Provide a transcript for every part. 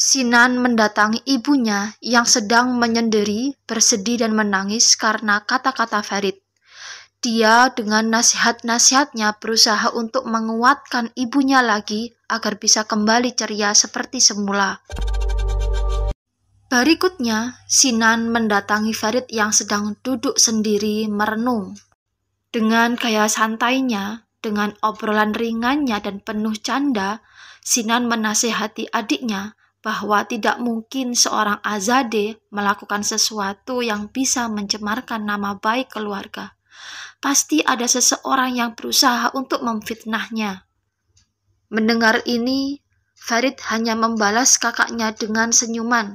Sinan mendatangi ibunya yang sedang menyendiri, bersedih dan menangis karena kata-kata Farid. Dia dengan nasihat-nasihatnya berusaha untuk menguatkan ibunya lagi agar bisa kembali ceria seperti semula. Berikutnya, Sinan mendatangi Farid yang sedang duduk sendiri merenung. Dengan gaya santainya, dengan obrolan ringannya dan penuh canda, Sinan menasihati adiknya bahwa tidak mungkin seorang Azadeh melakukan sesuatu yang bisa mencemarkan nama baik keluarga. Pasti ada seseorang yang berusaha untuk memfitnahnya. Mendengar ini, Farid hanya membalas kakaknya dengan senyuman.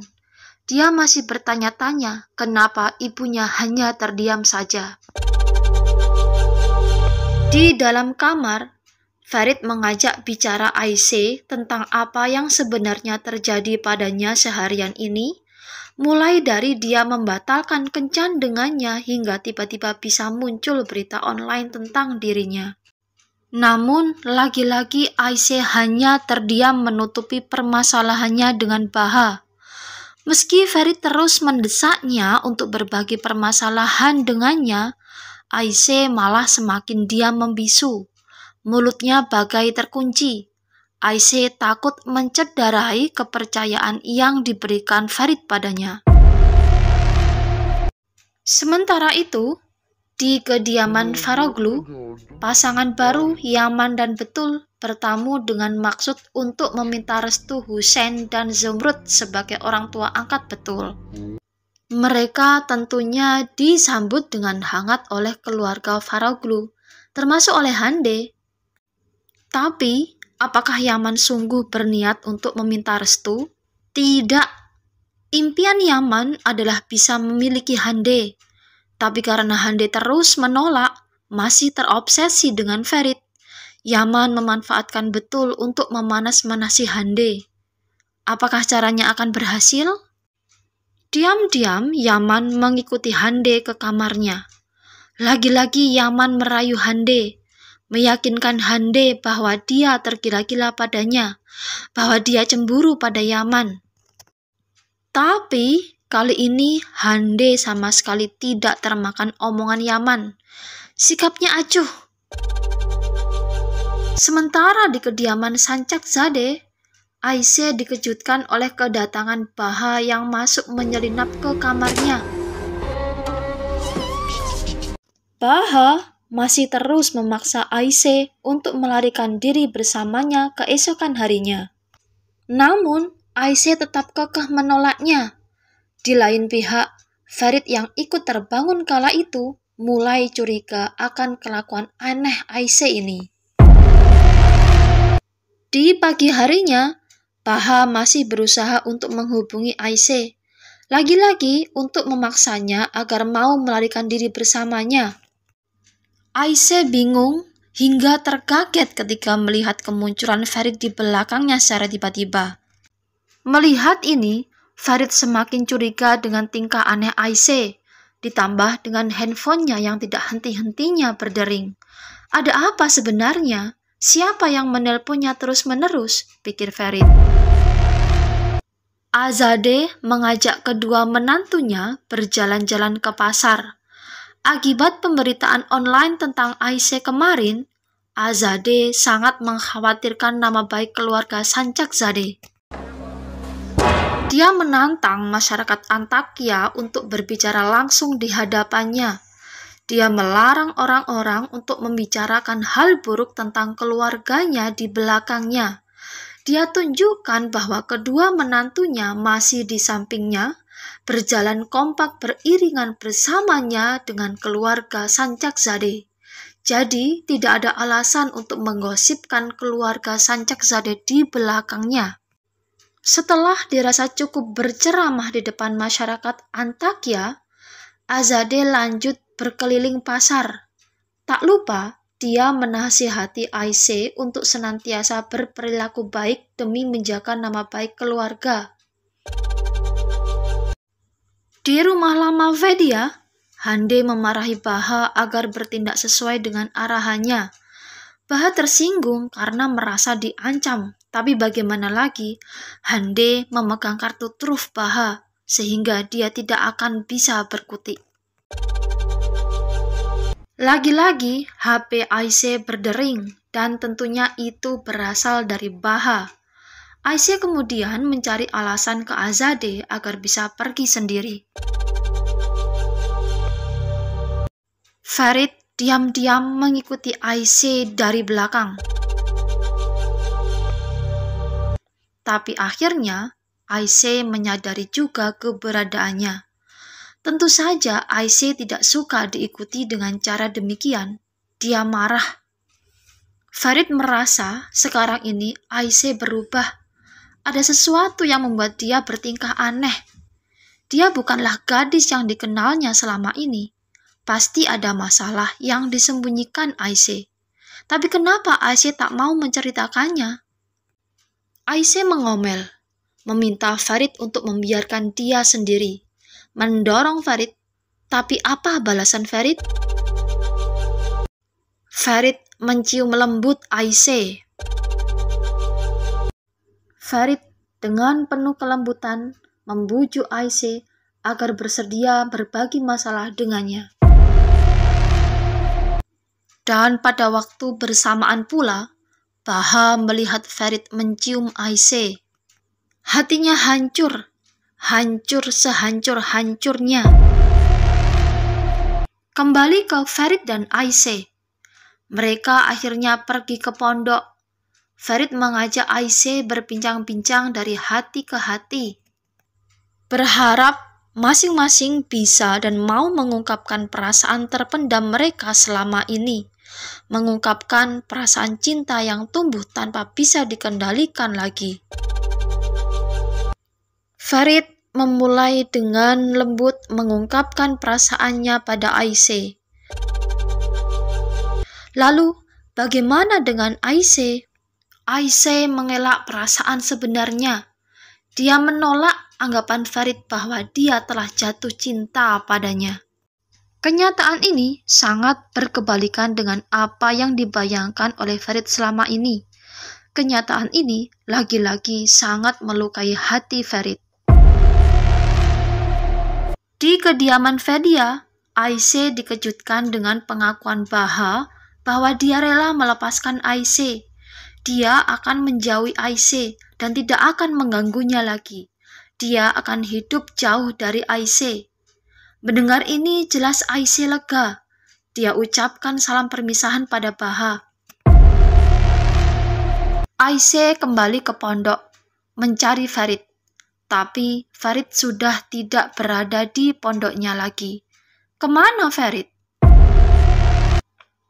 Dia masih bertanya-tanya kenapa ibunya hanya terdiam saja. Di dalam kamar, Farid mengajak bicara Aisyah tentang apa yang sebenarnya terjadi padanya seharian ini, mulai dari dia membatalkan kencan dengannya hingga tiba-tiba bisa muncul berita online tentang dirinya. Namun, lagi-lagi Aisyah hanya terdiam menutupi permasalahannya dengan Baha. Meski Farid terus mendesaknya untuk berbagi permasalahan dengannya, Aisyah malah semakin diam membisu. Mulutnya bagai terkunci. Aisyah takut mencederai kepercayaan yang diberikan Farid padanya. Sementara itu, di kediaman Faroglu, pasangan baru Yaman dan Betul bertamu dengan maksud untuk meminta restu Husain dan Zumrud sebagai orang tua angkat Betul. Mereka tentunya disambut dengan hangat oleh keluarga Faroglu, termasuk oleh Hande. Tapi, apakah Yaman sungguh berniat untuk meminta restu? Tidak. Impian Yaman adalah bisa memiliki Hande. Tapi karena Hande terus menolak, masih terobsesi dengan Farid, Yaman memanfaatkan Betul untuk memanas-manasi Hande. Apakah caranya akan berhasil? Diam-diam Yaman mengikuti Hande ke kamarnya. Lagi-lagi Yaman merayu Hande, meyakinkan Hande bahwa dia tergila-gila padanya, bahwa dia cemburu pada Yaman. Tapi kali ini Hande sama sekali tidak termakan omongan Yaman. Sikapnya acuh. Sementara di kediaman Sancakzadeh, Aisyah dikejutkan oleh kedatangan Baha yang masuk menyelinap ke kamarnya. Baha masih terus memaksa Aisyah untuk melarikan diri bersamanya keesokan harinya. Namun, Aisyah tetap kekeh menolaknya. Di lain pihak, Farid yang ikut terbangun kala itu mulai curiga akan kelakuan aneh Aisyah ini. Di pagi harinya, Baha masih berusaha untuk menghubungi Aisyah, lagi-lagi untuk memaksanya agar mau melarikan diri bersamanya. Aisyah bingung hingga terkaget ketika melihat kemunculan Farid di belakangnya secara tiba-tiba. Melihat ini, Farid semakin curiga dengan tingkah aneh Aisyah, ditambah dengan handphonenya yang tidak henti-hentinya berdering. Ada apa sebenarnya? Siapa yang menelponnya terus-menerus? Pikir Farid. Azadeh mengajak kedua menantunya berjalan-jalan ke pasar. Akibat pemberitaan online tentang Aisyah kemarin, Azadeh sangat mengkhawatirkan nama baik keluarga Sancakzadeh. Dia menantang masyarakat Antakya untuk berbicara langsung di hadapannya. Dia melarang orang-orang untuk membicarakan hal buruk tentang keluarganya di belakangnya. Dia tunjukkan bahwa kedua menantunya masih di sampingnya, berjalan kompak beriringan bersamanya dengan keluarga Sancakzadeh. Jadi, tidak ada alasan untuk menggosipkan keluarga Sancakzadeh di belakangnya. Setelah dirasa cukup berceramah di depan masyarakat Antakya, Azadeh lanjut berkeliling pasar. Tak lupa, dia menasihati Aisyah untuk senantiasa berperilaku baik demi menjaga nama baik keluarga. Di rumah lama Vedia, Hande memarahi Baha agar bertindak sesuai dengan arahannya. Baha tersinggung karena merasa diancam, Tapi bagaimana lagi, Hande memegang kartu truf Baha, sehingga dia tidak akan bisa berkutik. Lagi-lagi HP Aisyah berdering, dan tentunya itu berasal dari Baha. Aisyah kemudian mencari alasan ke Azadeh agar bisa pergi sendiri. Farid diam-diam mengikuti Aisyah dari belakang. Tapi akhirnya Aisyah menyadari juga keberadaannya. Tentu saja Aisyah tidak suka diikuti dengan cara demikian. Dia marah. Farid merasa sekarang ini Aisyah berubah. Ada sesuatu yang membuat dia bertingkah aneh. Dia bukanlah gadis yang dikenalnya selama ini. Pasti ada masalah yang disembunyikan Aisyah. Tapi kenapa Aisyah tak mau menceritakannya? Aisyah mengomel, meminta Farid untuk membiarkan dia sendiri, mendorong Farid. Tapi apa balasan Farid? Farid mencium lembut Aisyah. Farid dengan penuh kelembutan membujuk Aisyah agar bersedia berbagi masalah dengannya. Dan pada waktu bersamaan pula, Baha melihat Farid mencium Aisyah. Hatinya hancur sehancur-hancurnya. Kembali ke Farid dan Aisyah. Mereka akhirnya pergi ke pondok. Farid mengajak Aisyah berbincang-bincang dari hati ke hati. Berharap masing-masing bisa dan mau mengungkapkan perasaan terpendam mereka selama ini. Mengungkapkan perasaan cinta yang tumbuh tanpa bisa dikendalikan lagi. Farid memulai dengan lembut mengungkapkan perasaannya pada Aisyah. Lalu, bagaimana dengan Aisyah? Aisyah mengelak perasaan sebenarnya. Dia menolak anggapan Farid bahwa dia telah jatuh cinta padanya. Kenyataan ini sangat berkebalikan dengan apa yang dibayangkan oleh Farid selama ini. Kenyataan ini lagi-lagi sangat melukai hati Farid. Di kediaman Fedia, Aisyah dikejutkan dengan pengakuan Baha bahwa dia rela melepaskan Aisyah. Dia akan menjauhi Aisyah dan tidak akan mengganggunya lagi. Dia akan hidup jauh dari Aisyah. Mendengar ini jelas Aisyah lega. Dia ucapkan salam permisahan pada Baha. Aisyah kembali ke pondok mencari Farid. Tapi Farid sudah tidak berada di pondoknya lagi. Kemana Farid?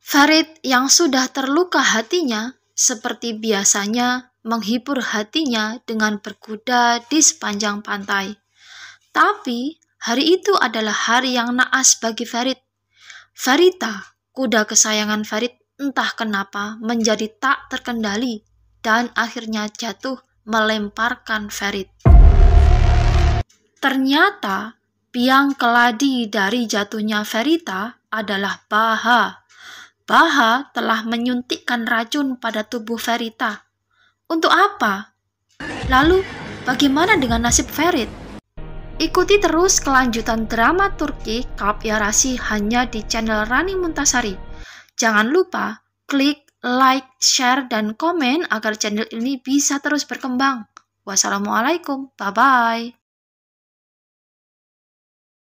Farid yang sudah terluka hatinya seperti biasanya menghibur hatinya dengan berkuda di sepanjang pantai. Tapi hari itu adalah hari yang naas bagi Farid. Farita, kuda kesayangan Farid, entah kenapa menjadi tak terkendali dan akhirnya jatuh melemparkan Farid. Ternyata biang keladi dari jatuhnya Farita adalah Baha. Baha telah menyuntikkan racun pada tubuh Farita. Untuk apa? Lalu bagaimana dengan nasib Farid? Ikuti terus kelanjutan drama Turki Kalp Yarasi hanya di channel Rani Muntasari. Jangan lupa klik like, share, dan komen agar channel ini bisa terus berkembang. Wassalamualaikum, bye-bye.